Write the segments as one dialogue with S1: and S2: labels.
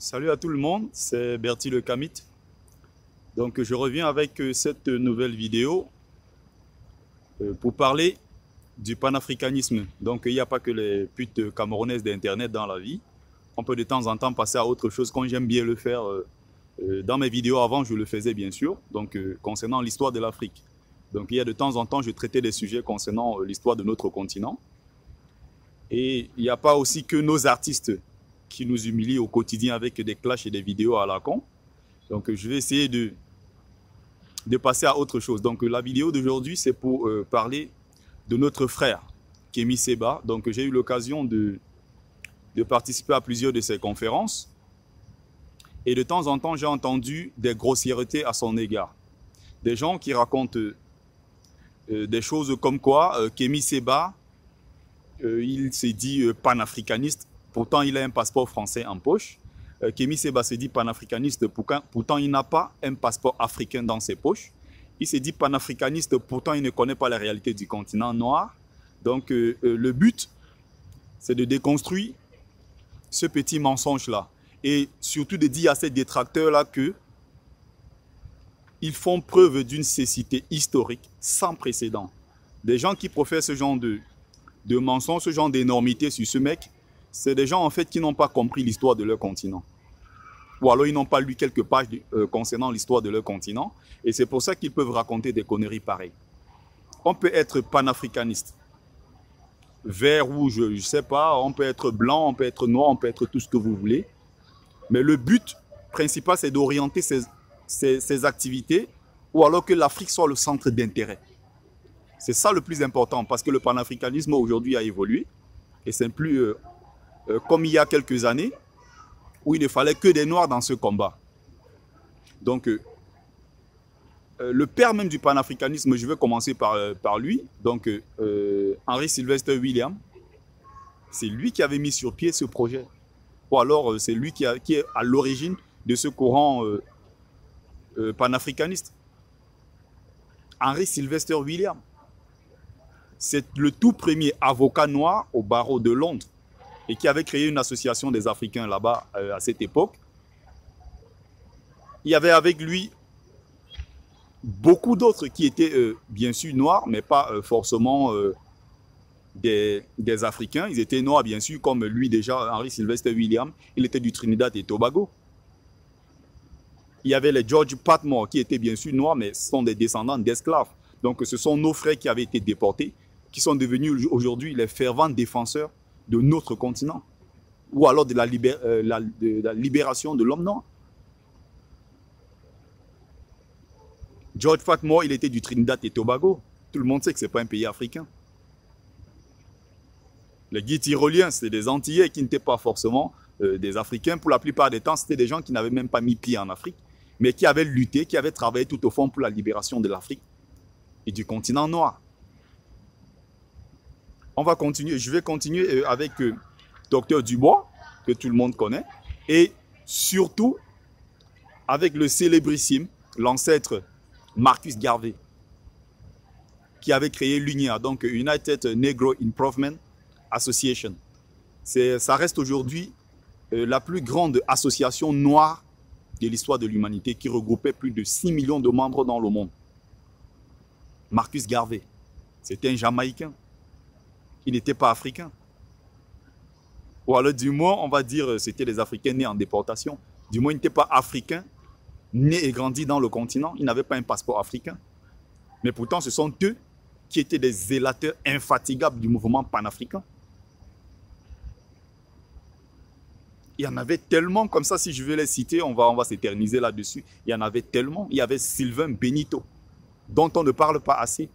S1: Salut à tout le monde, c'est Bertie le Kamit. Donc je reviens avec cette nouvelle vidéo pour parler du panafricanisme. Donc il n'y a pas que les putes camerounaises d'internet dans la vie. On peut de temps en temps passer à autre chose quand j'aime bien le faire. Dans mes vidéos avant, je le faisais bien sûr, donc concernant l'histoire de l'Afrique. Donc il y a de temps en temps, je traitais des sujets concernant l'histoire de notre continent. Et il n'y a pas aussi que nos artistes qui nous humilient au quotidien avec des clashs et des vidéos à la con. Donc je vais essayer de passer à autre chose. Donc la vidéo d'aujourd'hui, c'est pour parler de notre frère, Kémy Séba. Donc j'ai eu l'occasion de participer à plusieurs de ses conférences. Et de temps en temps, j'ai entendu des grossièretés à son égard. Des gens qui racontent des choses comme quoi Kémy Séba, il s'est dit panafricaniste. Pourtant, il a un passeport français en poche. Kémy Séba se dit panafricaniste, pourtant il n'a pas un passeport africain dans ses poches. Il se dit panafricaniste, pourtant il ne connaît pas la réalité du continent noir. Donc le but, c'est de déconstruire ce petit mensonge-là. Et surtout de dire à ces détracteurs-là que ils font preuve d'une cécité historique sans précédent. Des gens qui professent ce genre de mensonges, ce genre d'énormité sur ce mec, c'est des gens en fait qui n'ont pas compris l'histoire de leur continent. Ou alors ils n'ont pas lu quelques pages concernant l'histoire de leur continent. Et c'est pour ça qu'ils peuvent raconter des conneries pareilles. On peut être panafricaniste, vert, rouge, je ne sais pas, on peut être blanc, on peut être noir, on peut être tout ce que vous voulez. Mais le but principal, c'est d'orienter ces activités ou alors que l'Afrique soit le centre d'intérêt. C'est ça le plus important parce que le panafricanisme aujourd'hui a évolué et c'est plus comme il y a quelques années où il ne fallait que des Noirs dans ce combat. Donc, le père même du panafricanisme, je vais commencer par lui, donc Henry Sylvester Williams, c'est lui qui avait mis sur pied ce projet. Ou alors, c'est lui qui est à l'origine de ce courant panafricaniste. Henry Sylvester Williams, c'est le tout premier avocat noir au barreau de Londres et qui avait créé une association des Africains là-bas à cette époque. Il y avait avec lui beaucoup d'autres qui étaient bien sûr noirs, mais pas forcément des Africains. Ils étaient noirs bien sûr, comme lui déjà, Henry Sylvester Williams, il était du Trinidad et Tobago. Il y avait les George Patmore qui étaient bien sûr noirs, mais ce sont des descendants d'esclaves. Donc ce sont nos frères qui avaient été déportés, qui sont devenus aujourd'hui les fervents défenseurs de notre continent, ou alors de la libération de l'homme noir. George Patmore, il était du Trinidad et Tobago. Tout le monde sait que ce n'est pas un pays africain. Les Guy Tyroliens, c'est des Antillais qui n'étaient pas forcément des Africains. Pour la plupart des temps, c'était des gens qui n'avaient même pas mis pied en Afrique, mais qui avaient lutté, qui avaient travaillé tout au fond pour la libération de l'Afrique et du continent noir. On va continuer, je vais continuer avec Dr Dubois, que tout le monde connaît, et surtout avec le célébrissime, l'ancêtre Marcus Garvey, qui avait créé l'UNIA, donc United Negro Improvement Association. Ça reste aujourd'hui la plus grande association noire de l'histoire de l'humanité qui regroupait plus de 6 millions de membres dans le monde. Marcus Garvey, c'était un Jamaïcain. Il n'était pas africain. Ou alors du moins, on va dire c'était des Africains nés en déportation. Du moins, il n'était pas africain, né et grandi dans le continent. Il n'avait pas un passeport africain. Mais pourtant, ce sont eux qui étaient des zélateurs infatigables du mouvement panafricain. Il y en avait tellement, comme ça, si je vais les citer, on va s'éterniser là-dessus. Il y en avait tellement. Il y avait Sylvain Benito, dont on ne parle pas assez.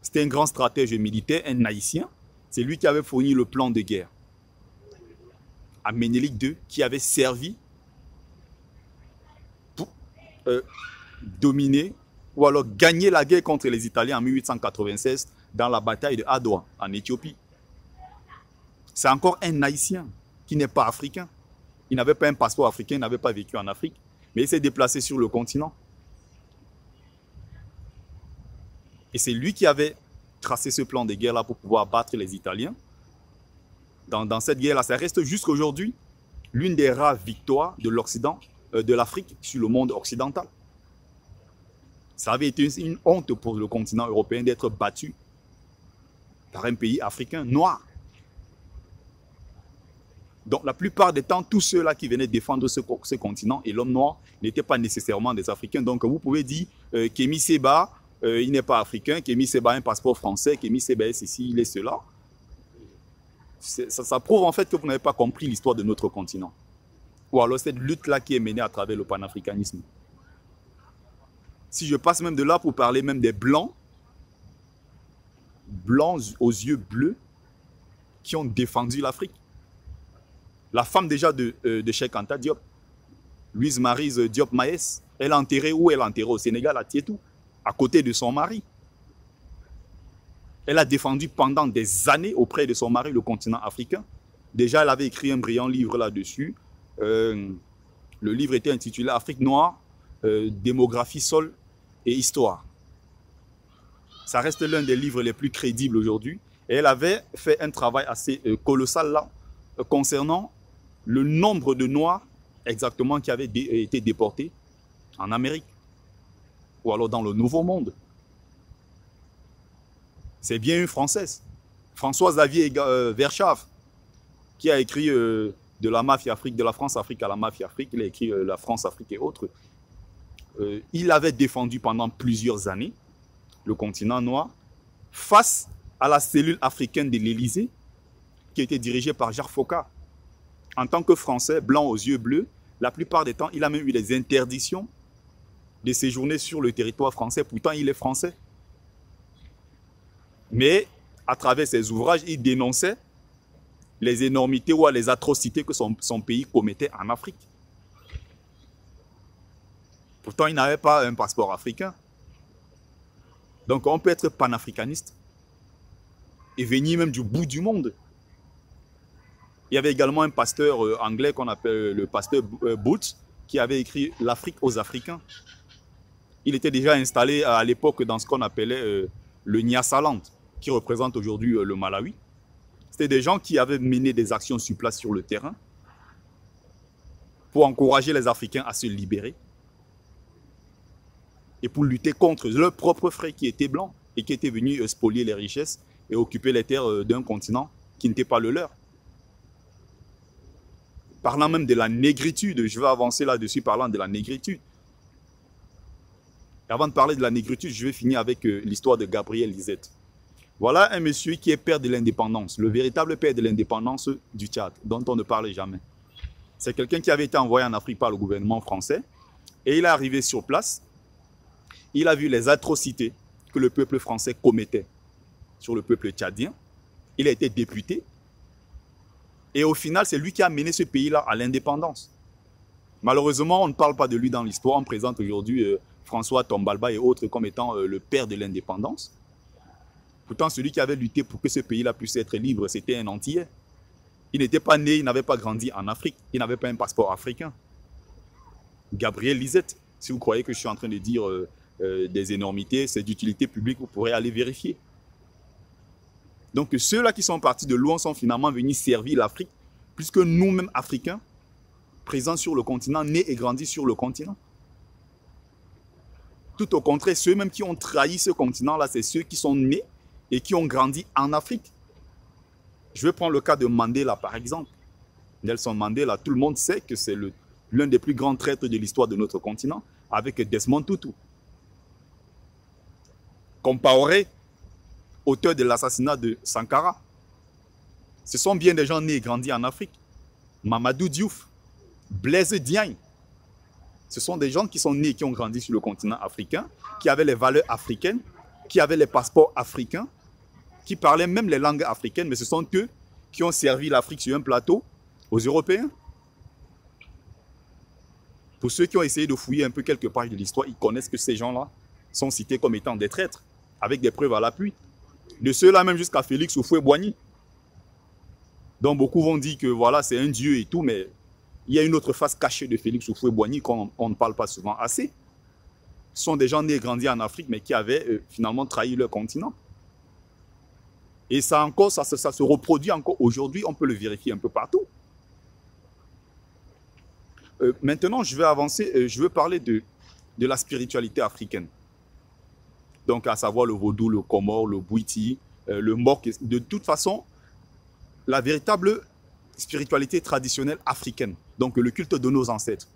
S1: C'était un grand stratège militaire, un haïtien. C'est lui qui avait fourni le plan de guerre à Ménélique II, qui avait servi pour dominer ou alors gagner la guerre contre les Italiens en 1896 dans la bataille de Adwa, en Éthiopie. C'est encore un haïtien qui n'est pas africain. Il n'avait pas un passeport africain, il n'avait pas vécu en Afrique, mais il s'est déplacé sur le continent. Et c'est lui qui avait tracé ce plan de guerre-là pour pouvoir battre les Italiens. Dans cette guerre-là, ça reste jusqu'à aujourd'hui l'une des rares victoires de l'Occident, de l'Afrique sur le monde occidental. Ça avait été une honte pour le continent européen d'être battu par un pays africain noir. Donc la plupart des temps, tous ceux-là qui venaient défendre ce continent et l'homme noir n'étaient pas nécessairement des Africains. Donc vous pouvez dire Kémy Séba, il n'est pas africain, Kémy Séba a un passeport français, Kémy Séba est ceci, il est cela. Ça prouve en fait que vous n'avez pas compris l'histoire de notre continent. Ou alors cette lutte-là qui est menée à travers le panafricanisme. Si je passe même de là pour parler même des blancs aux yeux bleus, qui ont défendu l'Afrique. La femme déjà de Cheikh Anta Diop, Louise Maryse Diop Maes, elle est enterrée où? Elle est enterrée au Sénégal, à Tietou, à côté de son mari. Elle a défendu pendant des années auprès de son mari le continent africain. Déjà, elle avait écrit un brillant livre là-dessus. Le livre était intitulé Afrique noire, démographie, sol et histoire. Ça reste l'un des livres les plus crédibles aujourd'hui. Et elle avait fait un travail assez colossal là, concernant le nombre de Noirs exactement qui avaient été déportés en Amérique ou alors dans le Nouveau Monde. C'est bien une Française, Françoise Xavier Verschaff, qui a écrit de la mafia Afrique, de la France-Afrique à la mafia Afrique. Il a écrit la France-Afrique et autres. Il avait défendu pendant plusieurs années le continent noir face à la cellule africaine de l'Élysée qui était dirigée par Jacques Foccart. En tant que Français, blanc aux yeux bleus, la plupart des temps, il a même eu des interdictions de séjourner sur le territoire français. Pourtant, il est français. Mais à travers ses ouvrages, il dénonçait les énormités ou les atrocités que son pays commettait en Afrique. Pourtant, il n'avait pas un passeport africain. Donc, on peut être panafricaniste et venir même du bout du monde. Il y avait également un pasteur anglais qu'on appelle le pasteur Boots qui avait écrit « L'Afrique aux Africains ». Il était déjà installé à l'époque dans ce qu'on appelait le Nyasaland, qui représente aujourd'hui le Malawi. C'était des gens qui avaient mené des actions sur place sur le terrain pour encourager les Africains à se libérer et pour lutter contre leurs propres frères qui étaient blancs et qui étaient venus spolier les richesses et occuper les terres d'un continent qui n'était pas le leur. Parlant même de la négritude, je vais avancer là-dessus parlant de la négritude. Et avant de parler de la négritude, je vais finir avec l'histoire de Gabriel Lisette. Voilà un monsieur qui est père de l'indépendance, le véritable père de l'indépendance du Tchad, dont on ne parle jamais. C'est quelqu'un qui avait été envoyé en Afrique par le gouvernement français et il est arrivé sur place. Il a vu les atrocités que le peuple français commettait sur le peuple tchadien. Il a été député. Et au final, c'est lui qui a mené ce pays-là à l'indépendance. Malheureusement, on ne parle pas de lui dans l'histoire. On présente aujourd'hui François Tombalba et autres comme étant le père de l'indépendance. Pourtant, celui qui avait lutté pour que ce pays-là puisse être libre, c'était un Antillais. Il n'était pas né, il n'avait pas grandi en Afrique. Il n'avait pas un passeport africain. Gabriel Lisette, si vous croyez que je suis en train de dire des énormités, c'est d'utilité publique, vous pourrez aller vérifier. Donc ceux-là qui sont partis de loin sont finalement venus servir l'Afrique, puisque nous-mêmes Africains, présents sur le continent, nés et grandis sur le continent. Tout au contraire, ceux-mêmes qui ont trahi ce continent-là, c'est ceux qui sont nés et qui ont grandi en Afrique. Je vais prendre le cas de Mandela, par exemple. Nelson Mandela, tout le monde sait que c'est l'un des plus grands traîtres de l'histoire de notre continent, avec Desmond Tutu. Compaoré, auteur de l'assassinat de Sankara. Ce sont bien des gens nés et grandis en Afrique. Mamadou Diouf, Blaise Diagne. Ce sont des gens qui sont nés et qui ont grandi sur le continent africain, qui avaient les valeurs africaines, qui avaient les passeports africains, qui parlaient même les langues africaines, mais ce sont eux qui ont servi l'Afrique sur un plateau aux Européens. Pour ceux qui ont essayé de fouiller un peu quelques pages de l'histoire, ils connaissent que ces gens-là sont cités comme étant des traîtres, avec des preuves à l'appui. De ceux-là même jusqu'à Félix Houphouët-Boigny. Donc beaucoup vont dire que voilà, c'est un dieu et tout, mais il y a une autre face cachée de Félix Houphouët-Boigny qu'on ne parle pas souvent assez. Ce sont des gens nés et grandis en Afrique, mais qui avaient finalement trahi leur continent. Et ça encore, ça se reproduit encore aujourd'hui, on peut le vérifier un peu partout. Maintenant, je vais avancer, je veux parler de la spiritualité africaine. Donc, à savoir le vaudou, le komor, le bouiti, le mok. De toute façon, la véritable spiritualité traditionnelle africaine, donc le culte de nos ancêtres.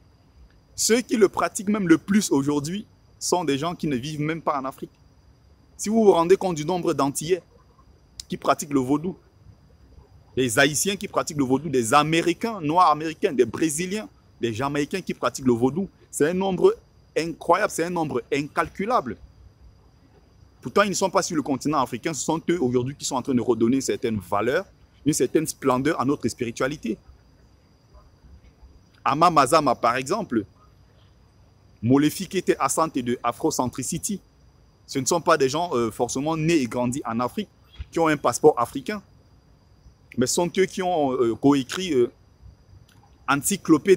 S1: Ceux qui le pratiquent même le plus aujourd'hui sont des gens qui ne vivent même pas en Afrique. Si vous vous rendez compte du nombre d'Antillais qui pratiquent le vaudou, des Haïtiens qui pratiquent le vaudou, des Américains, Noirs américains, des Brésiliens, des Jamaïcains qui pratiquent le vaudou, c'est un nombre incroyable, c'est un nombre incalculable. Pourtant, ils ne sont pas sur le continent africain, ce sont eux aujourd'hui qui sont en train de redonner certaines valeurs, une certaine splendeur à notre spiritualité. Ama Mazama, par exemple, Molefi qui était Assante de Afrocentricity, ce ne sont pas des gens forcément nés et grandis en Afrique, qui ont un passeport africain, mais ce sont eux qui ont coécrit Encyclopédie